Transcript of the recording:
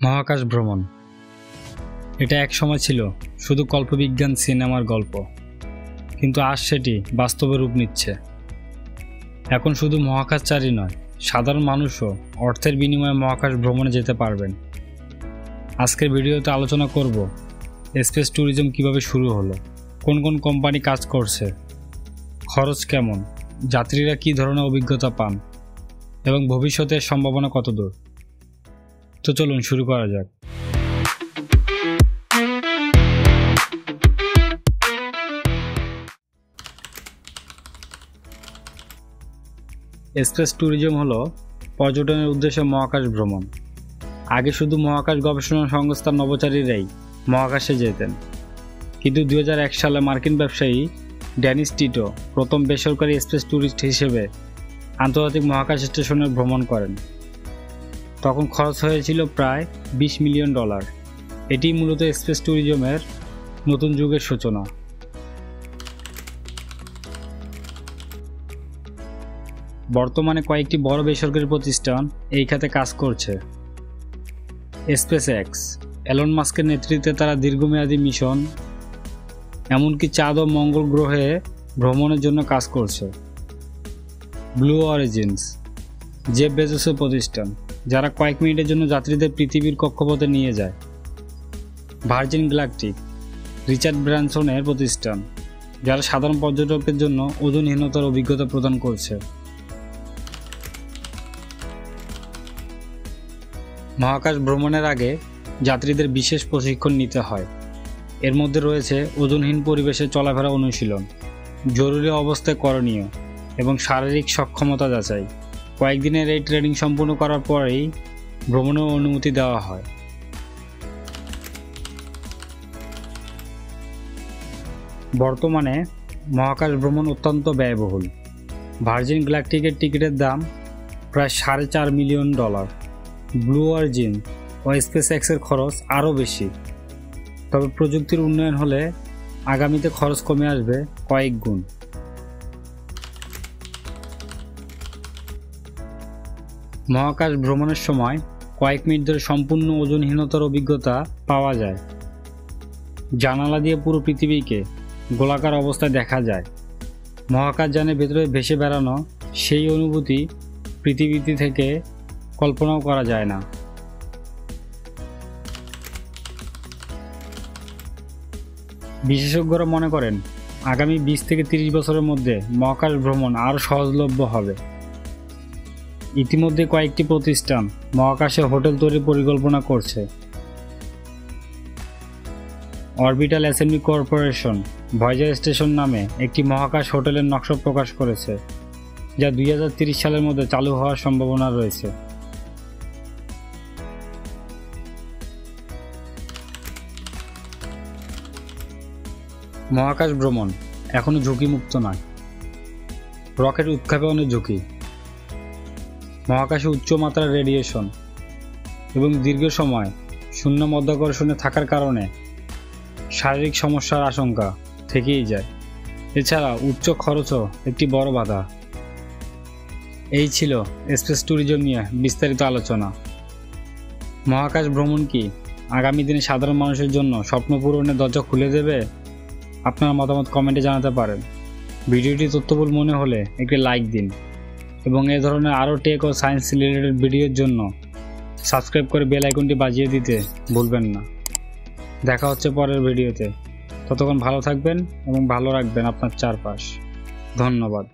মহাকাশ ভ্রমণ এটা এক সময় ছিল শুধু কল্পবিজ্ঞান সিনেমার গল্প, কিন্তু আজ সেটি বাস্তবে রূপ নিচ্ছে। এখন শুধু মহাকাশচারী নয়, সাধারণ মানুষও অর্থের বিনিময়ে মহাকাশ ভ্রমণে যেতে পারবেন। আজকের ভিডিওতে আলোচনা করব স্পেস ট্যুরিজম কিভাবে শুরু হলো, কোন কোন কোম্পানি কাজ করছে, খরচ কেমন, যাত্রীরা কী ধরনের অভিজ্ঞতা পান এবং ভবিষ্যতের সম্ভাবনা কতদূর। তো চলুন শুরু করা যাক। স্পেস ট্যুরিজম হলো পর্যটনের উদ্দেশ্যে মহাকাশ ভ্রমণ। আগে শুধু মহাকাশ গবেষণা সংস্থার নভোচারীরাই মহাকাশে যেতেন, কিন্তু 2001 সালে মার্কিন ব্যবসায়ী ড্যানিস টিটো প্রথম বেসরকারি স্পেস ট্যুরিস্ট হিসেবে আন্তর্জাতিক মহাকাশ স্টেশনে ভ্রমণ করেন। তখন খরচ হয়েছিল প্রায় $20 মিলিয়ন। এটি মূলত স্পেস ট্যুরিজমের নতুন যুগের সূচনা। বর্তমানে কয়েকটি বড় বেসরকারি প্রতিষ্ঠান এই খাতে কাজ করছে। স্পেস এক্স, এলন মাস্কের নেতৃত্বে তারা দীর্ঘমেয়াদী মিশন, এমনকি চাঁদ ও মঙ্গল গ্রহে ভ্রমণের জন্য কাজ করছে। ব্লু অরিজিনস, জেফ বেজোসের প্রতিষ্ঠান, যারা কয়েক মিনিটের জন্য যাত্রীদের পৃথিবীর কক্ষপথে নিয়ে যায়। ভার্জিন গ্যালাকটিক, রিচার্ড ব্র্যানসনের প্রতিষ্ঠান, যারা সাধারণ পর্যটকদের জন্য ওজনহীনতার অভিজ্ঞতা প্রদান করছে। মহাকাশ ভ্রমণের আগে যাত্রীদের বিশেষ প্রশিক্ষণ নিতে হয়। এর মধ্যে রয়েছে ওজনহীন পরিবেশে চলাফেরা অনুশীলন, জরুরি অবস্থায় করণীয় এবং শারীরিক সক্ষমতা যাচাই। কয়েকদিনের এই ট্রেনিং সম্পূর্ণ করার পরেই ভ্রমণের অনুমতি দেওয়া হয়। বর্তমানে মহাকাশ ভ্রমণ অত্যন্ত ব্যয়বহুল। ভার্জিন গ্যালাকটিকের টিকিটের দাম প্রায় $4.5 মিলিয়ন। ব্লু অরিজিন ও স্পেস এক্সের খরচ আরও বেশি, তবে প্রযুক্তির উন্নয়ন হলে আগামীতে খরচ কমে আসবে কয়েক গুণ। মহাকাশ ভ্রমণের সময় কয়েক মিনিট ধরে সম্পূর্ণ ওজনহীনতার অভিজ্ঞতা পাওয়া যায়। জানালা দিয়ে পুরো পৃথিবীকে গোলাকার অবস্থায় দেখা যায়। মহাকাশযানের ভেতরে ভেসে বেড়ানো সেই অনুভূতি পৃথিবীতে থেকে কল্পনাও করা যায় না। বিশেষজ্ঞরা মনে করেন আগামী 20 থেকে 30 বছরের মধ্যে মহাকাশ ভ্রমণ আরও সহজলভ্য হবে। ইতিমধ্যে কয়েকটি প্রতিষ্ঠান মহাকাশে হোটেল তৈরির পরিকল্পনা করছে। Orbital assembly corporation Voyager station নামে একটি মহাকাশ হোটেলের নকশা প্রকাশ করেছে, যা 2030 সালের মধ্যে চালু হওয়ার সম্ভাবনা রয়েছে। মহাকাশ ভ্রমণ এখনও ঝুঁকিমুক্ত নয়। রকেট উৎক্ষেপণের ঝুঁকি, মহাকাশে উচ্চমাত্রার রেডিয়েশন এবং দীর্ঘ সময় শূন্য মাধ্যাকর্ষণে থাকার কারণে শারীরিক সমস্যার আশঙ্কা থেকেই যায়। এছাড়া উচ্চ খরচও একটি বড় বাধা। এই ছিল স্পেস ট্যুরিজম নিয়ে বিস্তারিত আলোচনা। মহাকাশ ভ্রমণ কি আগামী দিনে সাধারণ মানুষের জন্য স্বপ্ন পূরণের দরজা খুলে দেবে? আপনার মতামত কমেন্টে জানাতে পারেন। ভিডিওটি তথ্যবহুল মনে হলে একটি লাইক দিন এবং এ ধরনের আরও টেক ও সায়েন্স রিলেটেড ভিডিওর জন্য সাবস্ক্রাইব করে বেল আইকনটি বাজিয়ে দিতে ভুলবেন না। দেখা হচ্ছে পরের ভিডিওতে। ততক্ষণ ভালো থাকবেন এবং ভালো রাখবেন আপনার চারপাশ। ধন্যবাদ।